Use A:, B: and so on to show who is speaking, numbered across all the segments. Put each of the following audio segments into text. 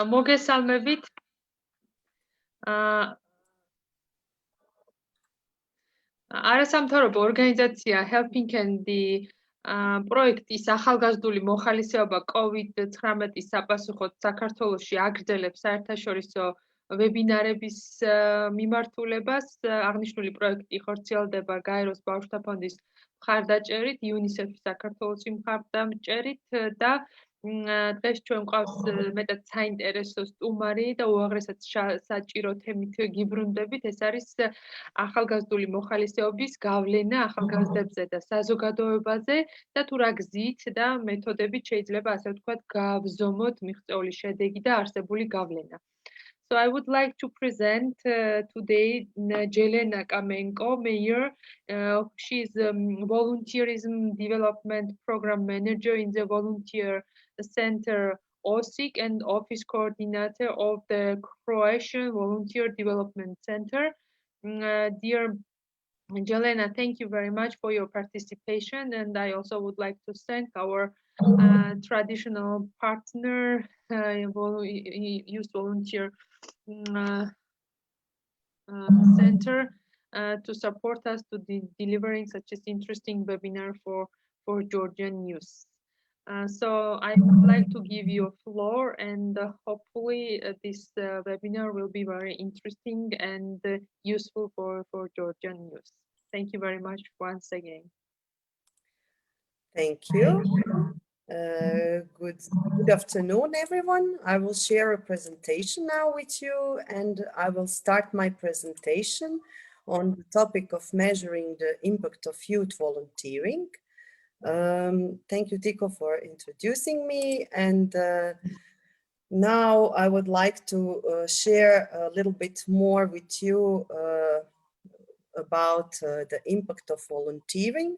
A: მოგესალმებით. არასამთავრობო ორგანიზაცია Helping Handy პროექტის ახალგაზრდული მოხალისეობა COVID-19 საპასუხოდ საქართველოში აგრძელებს საერთაშორისო ვებინარების მიმართულებას. აღნიშნული პროექტი ხორციელდება გაეროს ბავშვთა ფონდის მხარდაჭერით, UNICEF-ის საქართველოსი მხარდაჭერით და დღეს ჩვენ გვყავს მეტად საინტერესო სტუმარი და უაღრესად საჭირო თემით გიბრუნდებით. ეს არის ახალგაზრდული მოხალისეობის გავლენა ახალგაზრდებზე და საზოგადოებაზე და თუ რა გზით და მეთოდებით შეიძლება ასე ვთქვათ გავზომოთ მიღწეული შედეგი და არსებული გავლენა. So I would like to present today Jelena Kamenko Mayer. She is Volunteerism Development Program Manager in the Volunteer Centre Osijek and Office Coordinator of the Croatian Volunteer Development Centre. Dear Jelena, thank you very much for your participation, and I also would like to thank our traditional partner, Youth Volunteer Center, to support us to delivering such an interesting webinar for Georgian youth. So I would like to give you a floor, and hopefully this webinar will be very interesting and useful for Georgian youth. Thank you very much once again.
B: Thank you. Good afternoon, everyone. I will share a presentation now with you, and I will start my presentation on the topic of measuring the impact of youth volunteering. Thank you, Tico, for introducing me. And now I would like to share a little bit more with you about the impact of volunteering.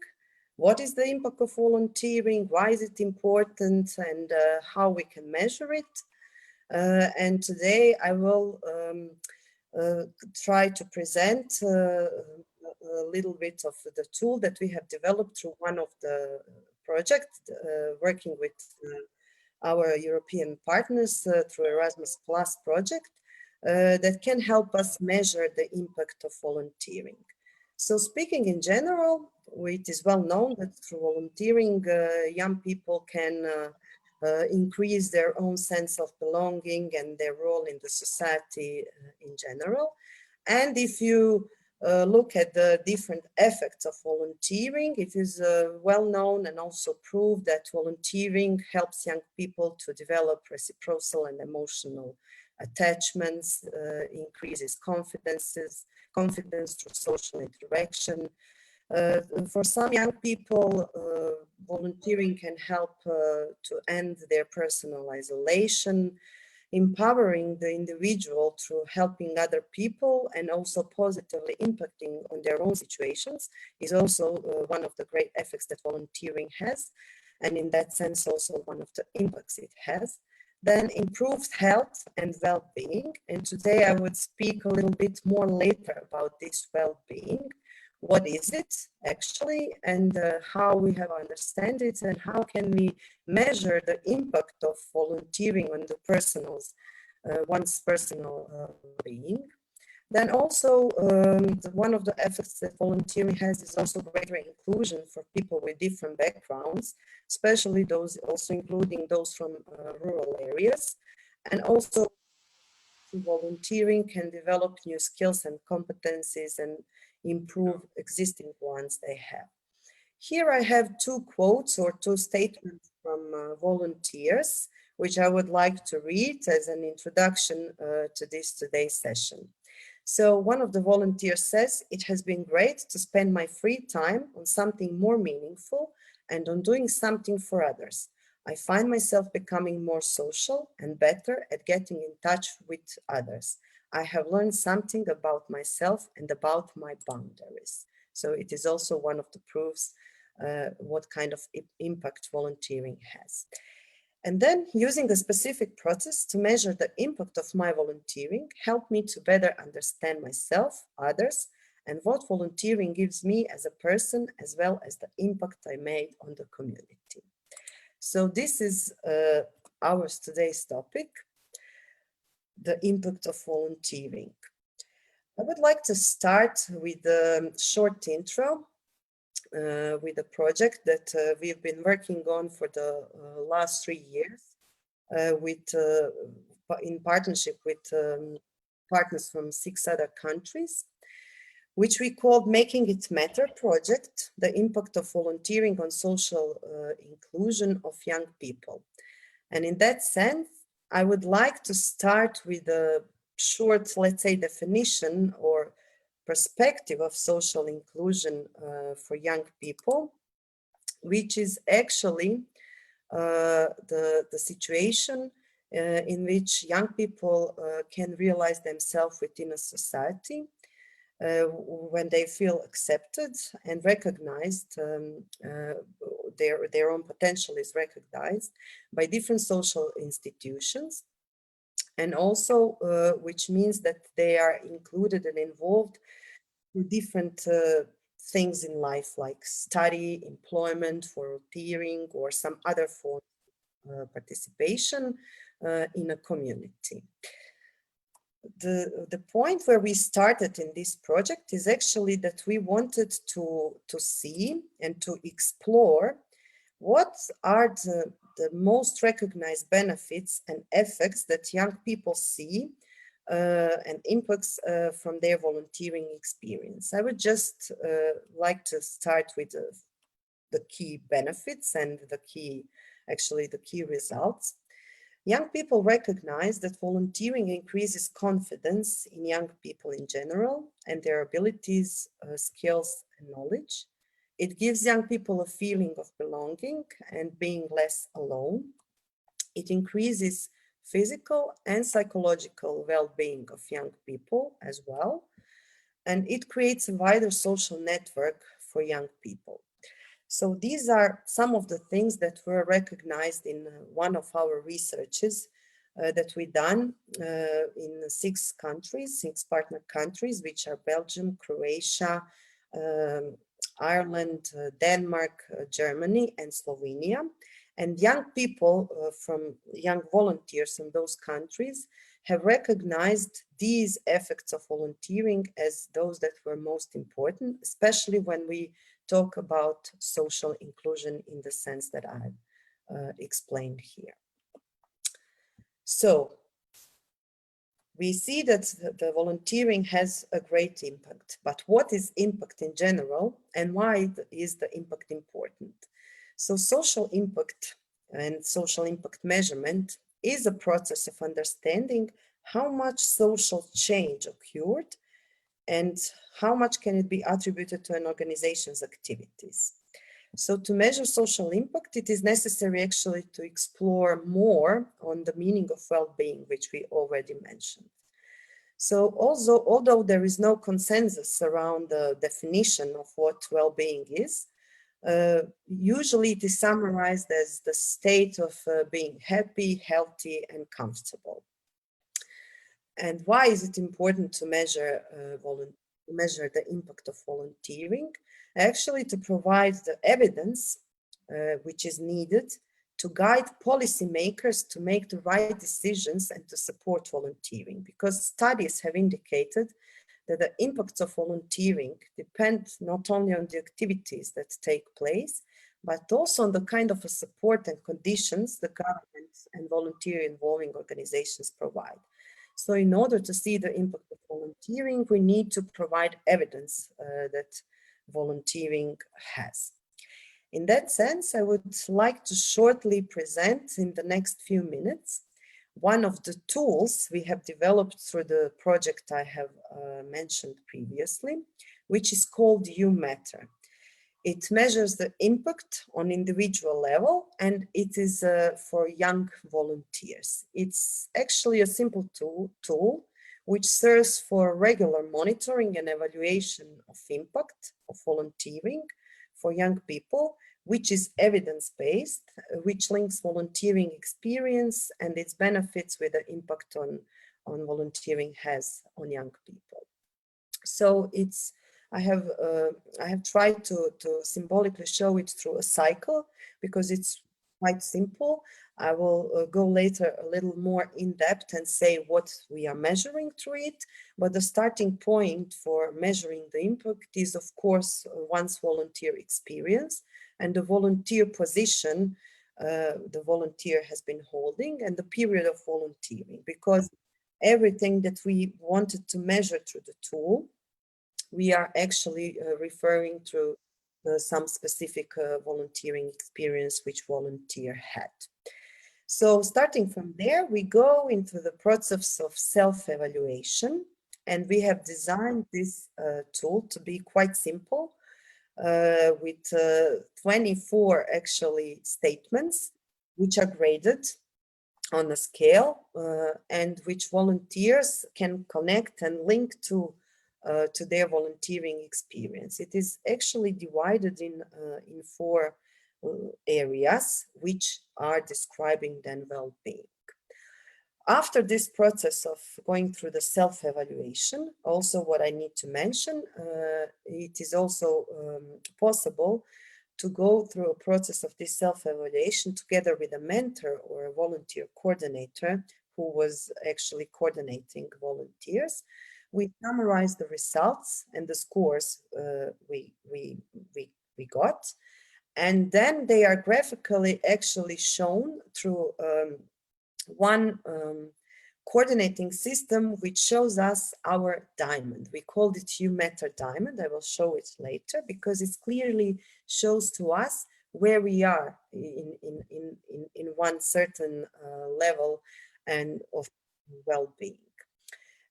B: What is the impact of volunteering? Why is it important? And how we can measure it? And today I will try to present a little bit of the tool that we have developed through one of the projects working with our European partners through Erasmus Plus project that can help us measure the impact of volunteering. So speaking in general, it is well known that through volunteering, young people can increase their own sense of belonging and their role in the society in general. And if you look at the different effects of volunteering, it is well known and also proved that volunteering helps young people to develop reciprocal and emotional attachments, increases confidence through social interaction. For some young people, volunteering can help to end their personal isolation, empowering the individual through helping other people and also positively impacting on their own situations is also one of the great effects that volunteering has, and in that sense also one of the impacts it has. Then improved health and well-being, and today I would speak a little bit more later about this well-being. What is it actually, and how we have understand it, and how can we measure the impact of volunteering on the one's personal being. Then also one of the effects that volunteering has is also greater inclusion for people with different backgrounds, especially those also including those from rural areas. And also volunteering can develop new skills and competencies and improve existing ones they have. Here I have two quotes or two statements from volunteers, which I would like to read as an introduction to today's session. So one of the volunteers says, "It has been great to spend my free time on something more meaningful and on doing something for others. I find myself becoming more social and better at getting in touch with others. I have learned something about myself and about my boundaries." So it is also one of the proofs what kind of impact volunteering has. And then using a specific process to measure the impact of my volunteering helped me to better understand myself, others, and what volunteering gives me as a person, as well as the impact I made on the community. So this is today's topic. the impact of volunteering. I would like to start with a short intro with a project that we've been working on for the last 3 years in partnership with partners from 6 other countries, which we called Making It Matter project, the impact of volunteering on social inclusion of young people. And in that sense, I would like to start with a short, let's say, definition or perspective of social inclusion for young people, which is actually the situation in which young people can realize themselves within a society when they feel accepted and recognized, their own potential is recognized by different social institutions, and also which means that they are included and involved in different things in life, like study, employment, volunteering, or some other form of participation in a community. The point where we started in this project is actually that we wanted to see and to explore what are the most recognized benefits and effects that young people see and impacts from their volunteering experience. I would just like to start with the key benefits and the key results. Young people recognize that volunteering increases confidence in young people in general and their abilities, skills, and knowledge. It gives young people a feeling of belonging and being less alone. It increases physical and psychological well-being of young people as well. And it creates a wider social network for young people. So these are some of the things that were recognized in one of our researches that we done in 6 countries, 6 partner countries, which are Belgium, Croatia, Ireland, Denmark, Germany, and Slovenia. And young people young volunteers in those countries have recognized these effects of volunteering as those that were most important, especially when we talk about social inclusion in the sense that I've explained here. So we see that the volunteering has a great impact, but what is impact in general and why is the impact important? So social impact and social impact measurement is a process of understanding how much social change occurred and how much can it be attributed to an organization's activities. So to measure social impact, it is necessary actually to explore more on the meaning of well-being, which we already mentioned. So also, although there is no consensus around the definition of what well-being is, usually it is summarized as the state of being happy, healthy, and comfortable. And why is it important to measure the impact of volunteering? Actually, to provide the evidence which is needed to guide policymakers to make the right decisions and to support volunteering, because studies have indicated that the impacts of volunteering depend not only on the activities that take place, but also on the kind of a support and conditions the government and volunteer involving organizations provide. So in order to see the impact of volunteering, we need to provide evidence that volunteering has. In that sense, I would like to shortly present in the next few minutes one of the tools we have developed through the project I have mentioned previously, which is called You Matter. It measures the impact on individual level, and it is for young volunteers. It's actually a simple tool which serves for regular monitoring and evaluation of impact of volunteering for young people, which is evidence-based, which links volunteering experience and its benefits with the impact on volunteering has on young people. So I have tried to symbolically show it through a cycle, because it's quite simple. I will go later a little more in depth and say what we are measuring through it. But the starting point for measuring the impact is, of course, one's volunteer experience and the volunteer position the volunteer has been holding and the period of volunteering, because everything that we wanted to measure through the tool, we are actually referring to some specific volunteering experience which volunteer had. So starting from there, we go into the process of self-evaluation, and we have designed this tool to be quite simple with 24 actually statements which are graded on a scale and which volunteers can connect and link to their volunteering experience. It is actually divided in 4 areas which are describing then well-being. After this process of going through the self-evaluation, also what I need to mention, it is also possible to go through a process of this self-evaluation together with a mentor or a volunteer coordinator who was actually coordinating volunteers. We summarize the results and the scores we got, and then they are graphically actually shown through one coordinating system which shows us our diamond. We called it U-Meter diamond. I will show it later because it clearly shows to us where we are in one certain level and of well-being.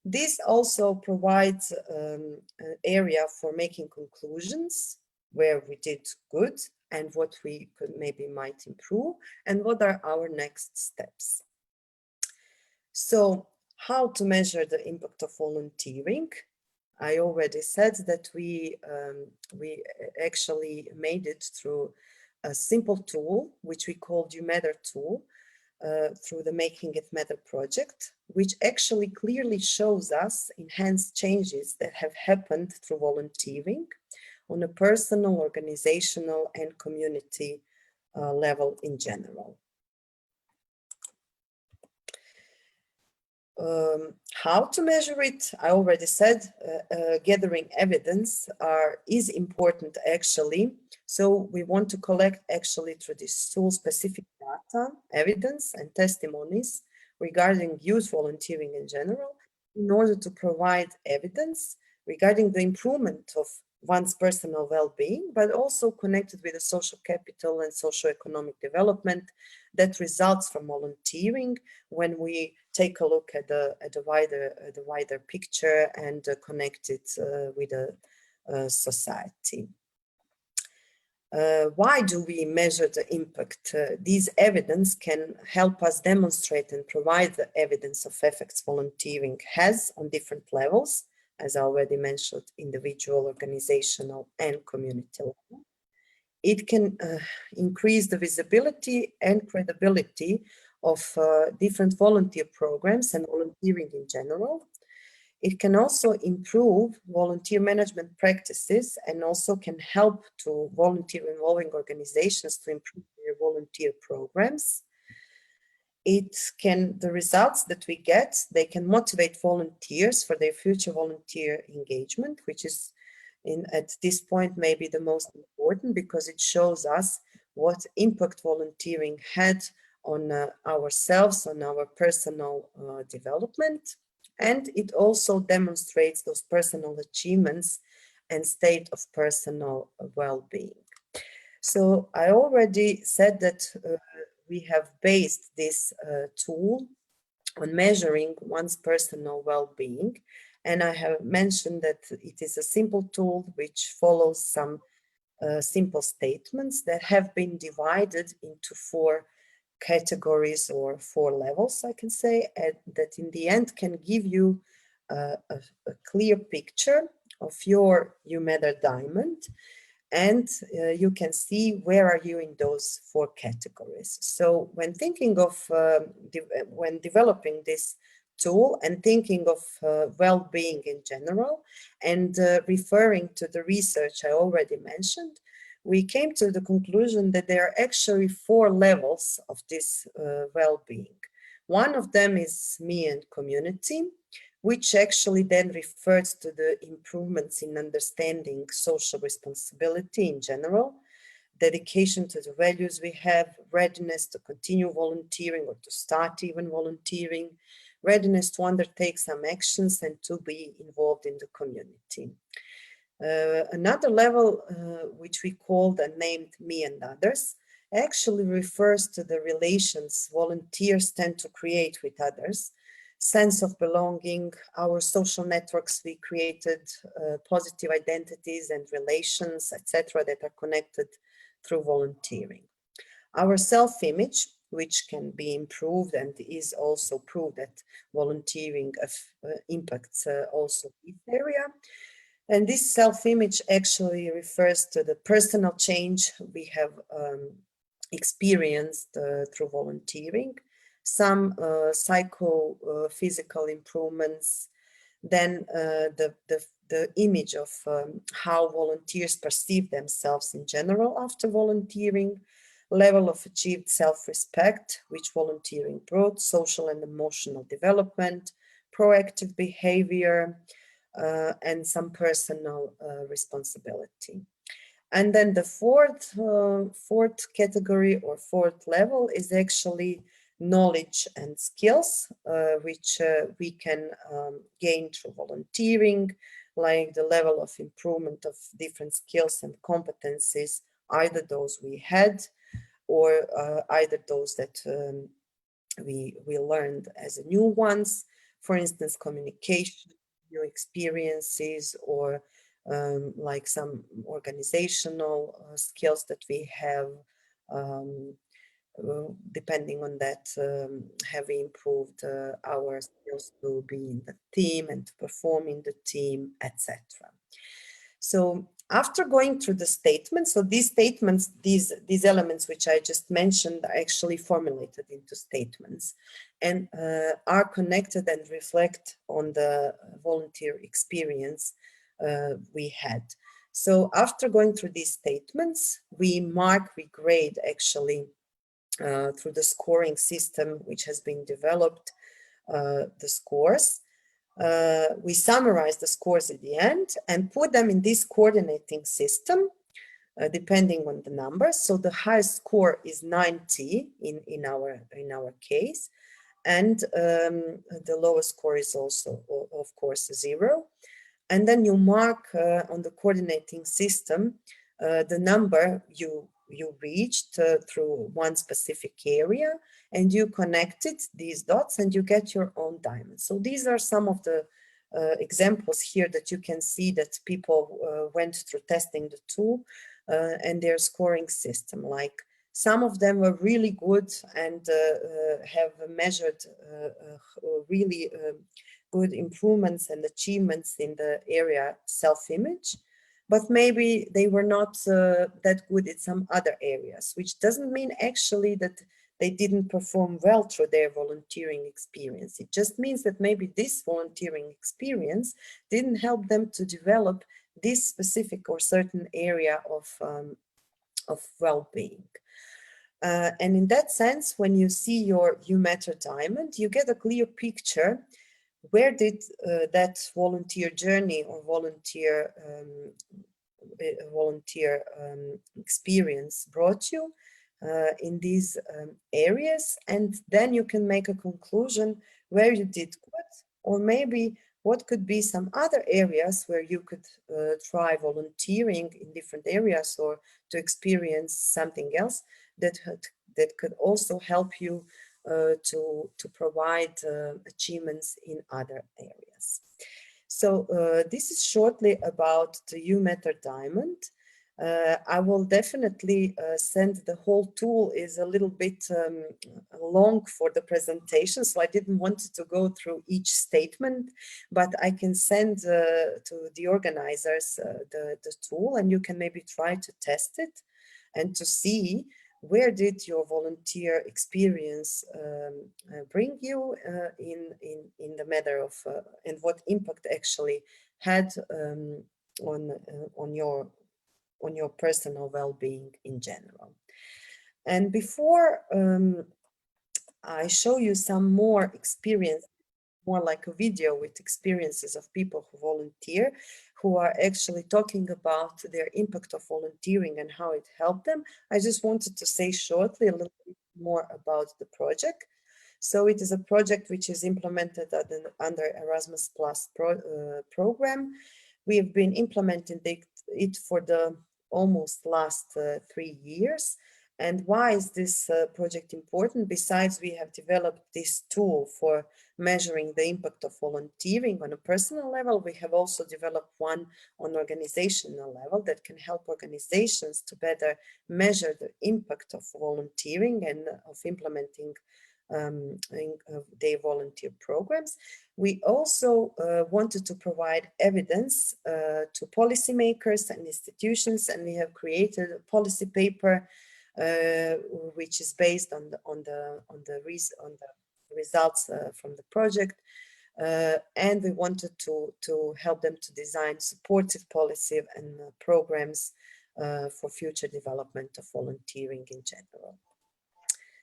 B: This also provides an area for making conclusions where we did good and what we could maybe might improve and what are our next steps. So how to measure the impact of volunteering? I already said that we actually made it through a simple tool, which we called U-Matter tool, through the Making It Matter project, which actually clearly shows us enhanced changes that have happened through volunteering on a personal, organizational, and community level in general. How to measure it? I already said gathering evidence is important actually. So we want to collect actually through this tool specific data, evidence and testimonies regarding youth volunteering in general in order to provide evidence regarding the improvement of one's personal well-being, but also connected with the social capital and socio-economic development that results from volunteering when we take a look at the wider picture and connect it with the society. Why do we measure the impact? These evidence can help us demonstrate and provide the evidence of effects volunteering has on different levels, as I already mentioned, individual, organizational, and community level. It can increase the visibility and credibility of different volunteer programs and volunteering in general. It can also improve volunteer management practices and also can help to volunteer involving organizations to improve their volunteer programs. The results that we get, they can motivate volunteers for their future volunteer engagement, which is at this point maybe the most important because it shows us what impact volunteering had on ourselves, on our personal development. And it also demonstrates those personal achievements and state of personal well-being. So I already said that we have based this tool on measuring one's personal well-being. And I have mentioned that it is a simple tool which follows some simple statements that have been divided into 4 categories or 4 levels, I can say, and that in the end can give you a clear picture of your U-Matter diamond. And you can see where are you in those 4 categories. So when thinking of, when developing this tool and thinking of well-being in general and referring to the research I already mentioned, we came to the conclusion that there are actually 4 levels of this well-being. One of them is me and community, which actually then refers to the improvements in understanding social responsibility in general, dedication to the values we have, readiness to continue volunteering or to start even volunteering, readiness to undertake some actions and to be involved in the community. Another level, which we called and named Me and Others, actually refers to the relations volunteers tend to create with others, sense of belonging, our social networks we created, positive identities and relations, etc., that are connected through volunteering. Our self-image, which can be improved and is also proved that volunteering impacts also this area. And this self-image actually refers to the personal change we have experienced through volunteering, some psycho-physical improvements, then the image of how volunteers perceive themselves in general after volunteering, level of achieved self-respect, which volunteering brought, social and emotional development, proactive behavior, and some personal responsibility. And then the fourth category or fourth level is actually knowledge and skills, which we can gain through volunteering, like the level of improvement of different skills and competencies, either those we had or either those that we learned as new ones, for instance, communication, new experiences, or like some organizational skills that we have, depending on that, have we improved our skills to be in the team and to perform in the team, etc. So after going through the statements, so these statements, these elements which I just mentioned are actually formulated into statements and are connected and reflect on the volunteer experience we had. So after going through these statements, we grade actually through the scoring system which has been developed, the scores. We summarize the scores at the end and put them in this coordinating system, depending on the numbers. So the highest score is 90 in our case, and the lowest score is also, of course, 0. And then you mark on the coordinating system the number you reached through one specific area, and you connected these dots and you get your own diamond. So these are some of the examples here that you can see that people went through testing the tool and their scoring system. Like some of them were really good and have measured really good improvements and achievements in the area self-image, but maybe they were not that good in some other areas, which doesn't mean actually that they didn't perform well through their volunteering experience. It just means that maybe this volunteering experience didn't help them to develop this specific or certain area of well-being. And in that sense, when you see your U-Matter diamond, you get a clear picture. Where did that volunteer journey or volunteer experience brought you in these areas? And then you can make a conclusion where you did good, or maybe what could be some other areas where you could try volunteering in different areas or to experience something else that could also help you to provide achievements in other areas. So this is shortly about the U-Matter diamond. I will definitely send the whole tool is a little bit long for the presentation, so I didn't want to go through each statement, but I can send to the organizers the tool, and you can maybe try to test it and to see where did your volunteer experience bring you in the matter of and what impact actually had on your on your personal well-being in general. And before I show you some more experience, more like a video with experiences of people who volunteer, who are actually talking about their impact of volunteering and how it helped them, I just wanted to say shortly a little bit more about the project. So it is a project which is implemented under Erasmus Plus program. We have been implementing it for the almost last 3 years. And why is this project important? Besides, we have developed this tool for measuring the impact of volunteering on a personal level. We have also developed one on organizational level that can help organizations to better measure the impact of volunteering and of implementing their volunteer programs. We also wanted to provide evidence to policymakers and institutions, and we have created a policy paper which is based on the results from the project, and we wanted to help them to design supportive policy and programs for future development of volunteering in general.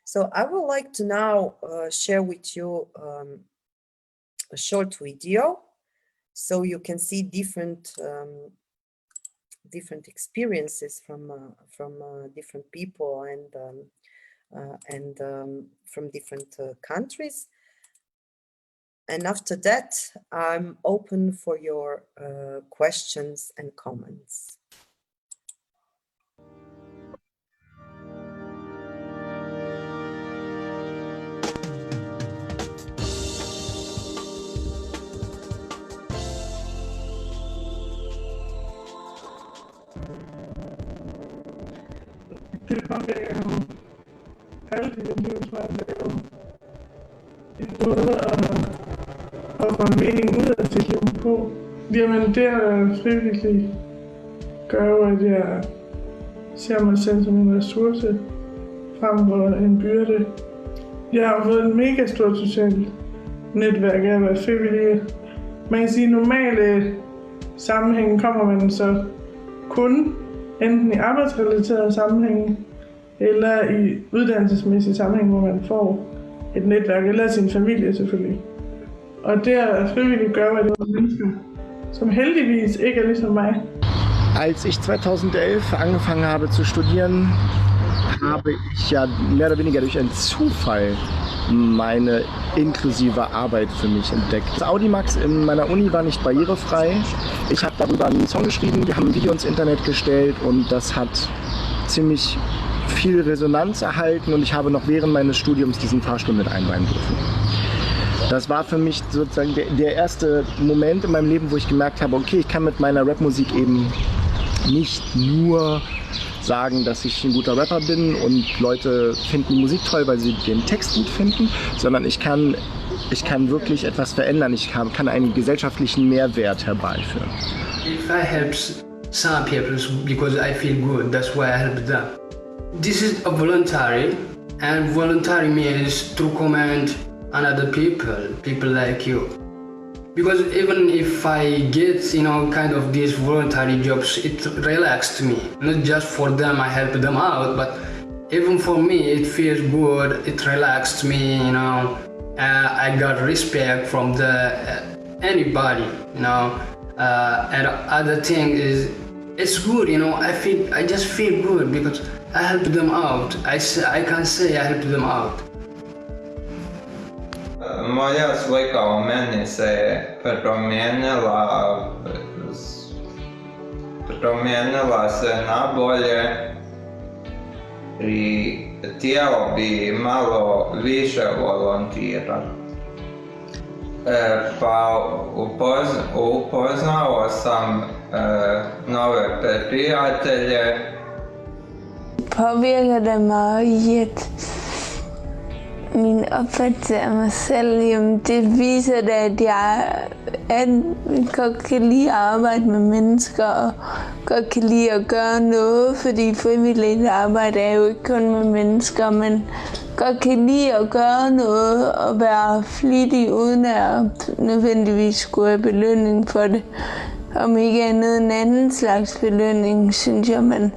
B: So I would like to now share with you a short video, so you can see different experiences from different people and from different countries. And after that, I'm open for your questions and comments.
C: Det påvirker jo alle de livsvejlere en måde at få en mening ud af sit liv på. Jamen det at frivilligt gør jo, at jeg ser mig selv som en ressource frem for en byrde. Jeg har fået et mega stort socialt netværk af at være frivillig. Man kan sige, at i normale sammenhænge kommer man så kun enten i arbejdsrelaterede sammenhænge, eller i uddannelsesmæssige sammenhænge, hvor man får et netværk, eller sin familie selvfølgelig. Og det at frivilligt gøre, at det er mennesker, som heldigvis ikke er ligesom mig.
D: Als ich 2011 angefangen habe zu studieren, habe ich ja mehr oder weniger durch einen Zufall meine inklusive Arbeit für mich entdeckt. Das Audimax in meiner Uni war nicht barrierefrei. Ich habe darüber einen Song geschrieben, wir haben ein Video ins Internet gestellt und das hat ziemlich viel Resonanz erhalten und ich habe noch während meines Studiums diesen Fahrstuhl mit einweihen dürfen. Das war für mich sozusagen der erste Moment in meinem Leben, wo ich gemerkt habe, okay, ich kann mit meiner Rapmusik eben nicht nur sagen, dass ich ein guter Rapper bin und Leute finden die Musik toll, weil sie den Text gut finden, sondern ich kann wirklich etwas verändern, ich kann einen gesellschaftlichen Mehrwert herbeiführen.
E: If I help some people because I feel good, that's why I help them. This is a voluntary, and voluntary means to comment on other people like you. Because even if I get, kind of these voluntary jobs, it relaxed me. Not just for them, I help them out, but even for me, it feels good, it relaxed me, I got respect from anybody, and other thing is, it's good, I just feel good because I help them out. I can say I help them out.
F: Moja slika o meni se promijenila se na bolje i htjelo bi malo više volontirati. Pa upoznao sam nove prijatelje.
G: Påvirker det mig i min opfattelse af mig selv, jamen det viser det, at jeg godt kan lide at arbejde med mennesker og godt kan lide at gøre noget, fordi frivilligt arbejde er jo ikke kun med mennesker, men godt kan lide at gøre noget og være flittig uden at nødvendigvis skulle have belønning for det. om ikke andet en anden slags belønning, synes jeg, man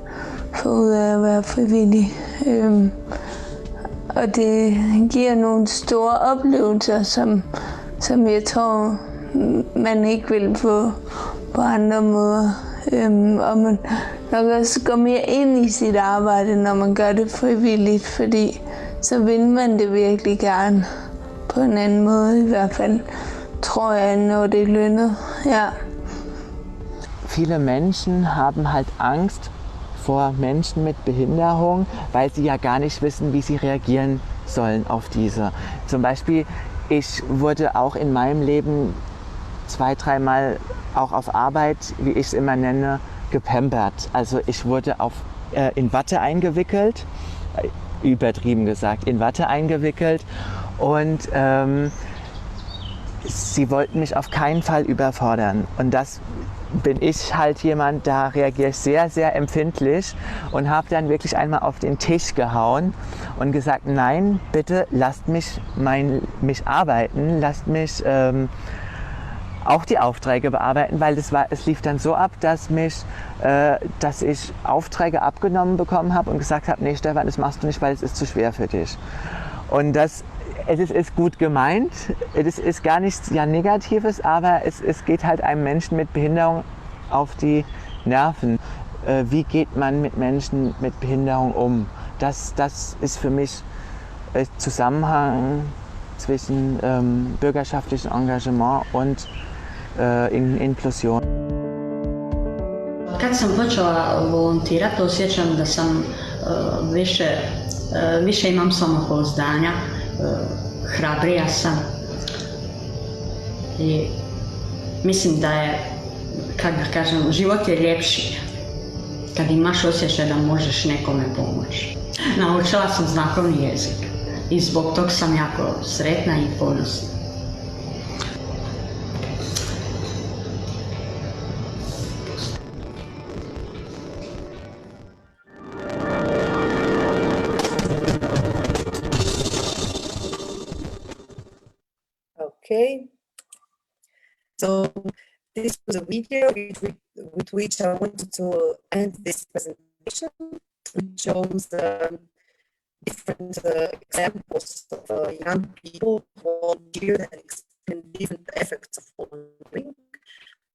G: får ud af at være frivillig. Og det giver nogle store oplevelser, som jeg tror, man ikke vil få på andre måder. Og man nok også går mere ind i sit arbejde, når man gør det frivilligt, fordi så vil man det virkelig gerne på en anden måde i hvert fald, tror jeg, når det er lønnet. Ja.
H: Viele Menschen haben halt Angst vor Menschen mit Behinderung, weil sie ja gar nicht wissen, wie sie reagieren sollen auf diese. Zum Beispiel, ich wurde auch in meinem Leben 2-3 Mal auch auf Arbeit, wie ich es immer nenne, gepampert. Also ich wurde in Watte eingewickelt, übertrieben gesagt, in Watte eingewickelt und sie wollten mich auf keinen Fall überfordern. Und das bin ich halt jemand, da reagiere ich sehr, sehr empfindlich und habe dann wirklich einmal auf den Tisch gehauen und gesagt, nein, bitte lasst mich arbeiten, lasst mich auch die Aufträge bearbeiten, weil es lief dann so ab, dass ich Aufträge abgenommen bekommen habe und gesagt habe, nee Stefan, das machst du nicht, weil es ist zu schwer für dich. Und es ist gut gemeint, es ist gar nichts Negatives, aber es geht halt einem Menschen mit Behinderung auf die Nerven. Wie geht man mit Menschen mit Behinderung um? Das ist für mich Zusammenhang zwischen bürgerschaftlichem Engagement und Inklusion.
I: Kad sam počela volontirati, osjećam da sam više imam samopouzdanja, hrabrija sam i mislim da je, kako da kažem, život je ljepši kad imaš osjećaj da možeš nekome pomoći. Naučila sam znakovni jezik i zbog tog sam jako sretna i ponosna.
B: Okay, so this was a video with which I wanted to end this presentation. It shows different examples of young people volunteer and explain different effects of volunteering.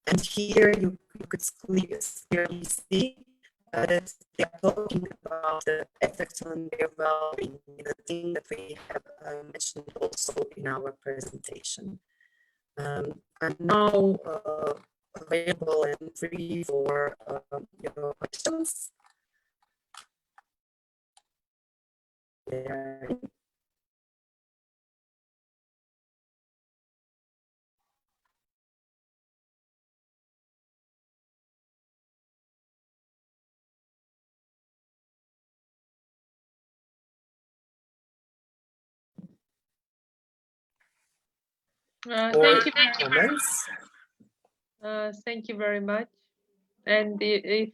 B: And here you could clearly see that they are talking about the effects on their well-being, the thing that we have mentioned also in our presentation. I'm now available and free for your questions. Yeah.
A: Thank you.
B: Comments?
A: Thank you very much. And if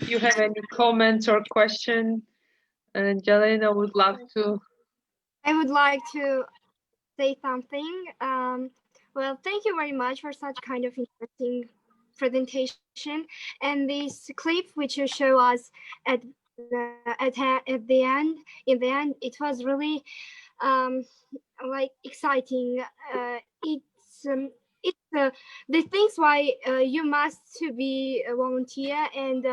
A: you have any comments or question, and Jelena would love to.
J: I would like to say something. Well, thank you very much for such kind of interesting presentation. And this clip which you show us at the end, it was really like exciting. It's the things why you must to be a volunteer, and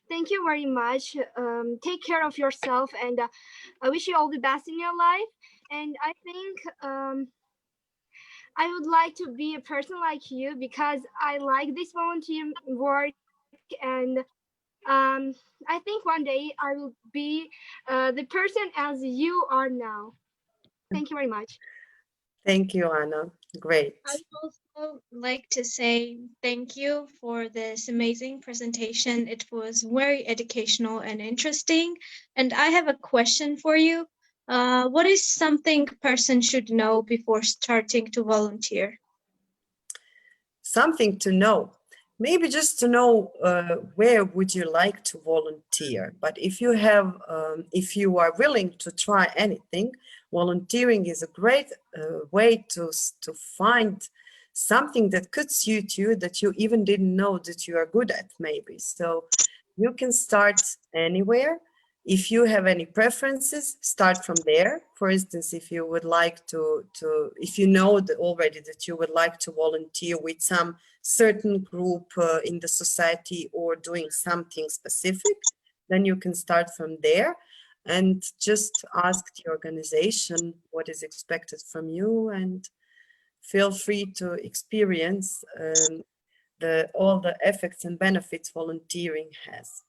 J: thank you very much. Take care of yourself, and I wish you all the best in your life. And I think I would like to be a person like you because I like this volunteer work, and I think one day I will be the person as you are now. Thank you very much.
B: Thank you, Anna. Great.
K: I would also like to say thank you for this amazing presentation. It was very educational and interesting. And I have a question for you. What is something a person should know before starting to volunteer?
B: Something to know. Maybe just to know where would you like to volunteer. But if you have, if you are willing to try anything, volunteering is a great way to find something that could suit you that you even didn't know that you are good at maybe. So you can start anywhere. If you have any preferences, start from there. For instance, if you would like if you know already that you would like to volunteer with some certain group in the society or doing something specific, then you can start from there and just ask the organization what is expected from you, and feel free to experience all the effects and benefits volunteering has.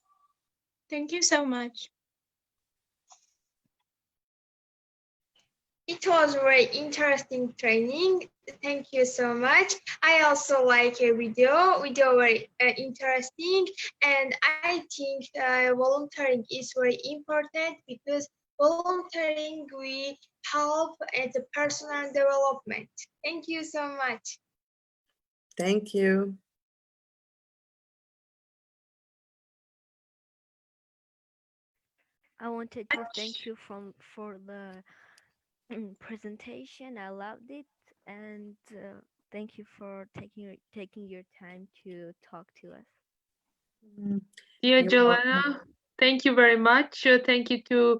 K: Thank you so much.
J: It was very interesting training. Thank you so much. I also like a video very interesting, and I think volunteering is very important because volunteering we help at the personal development. Thank you so much.
B: Thank you.
L: I wanted to thank you for the presentation. I loved it, and thank you for taking your time to talk to us.
A: Dear
B: You're
A: Jelena,
B: welcome.
A: thank you very much. Thank you to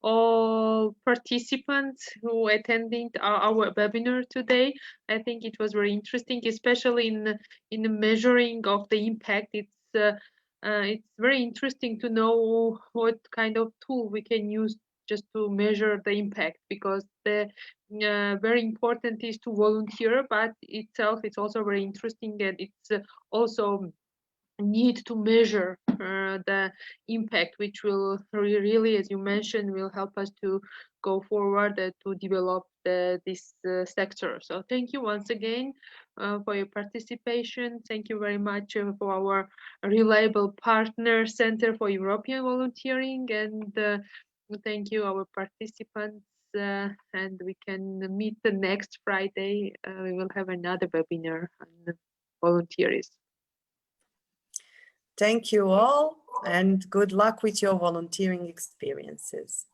A: all participants who attended our webinar today. I think it was very interesting, especially in the measuring of the impact. It's very interesting to know what kind of tool we can use just to measure the impact, because the very important is to volunteer, but itself it's also very interesting, and it's also need to measure the impact, which will really, as you mentioned, will help us to go forward to develop this sector. So thank you once again for your participation. Thank you very much for our reliable partner, Center for European Volunteering, and thank you our participants. And we can meet the next Friday. We will have another webinar on volunteerism.
B: Thank you all, and good luck with your volunteering experiences.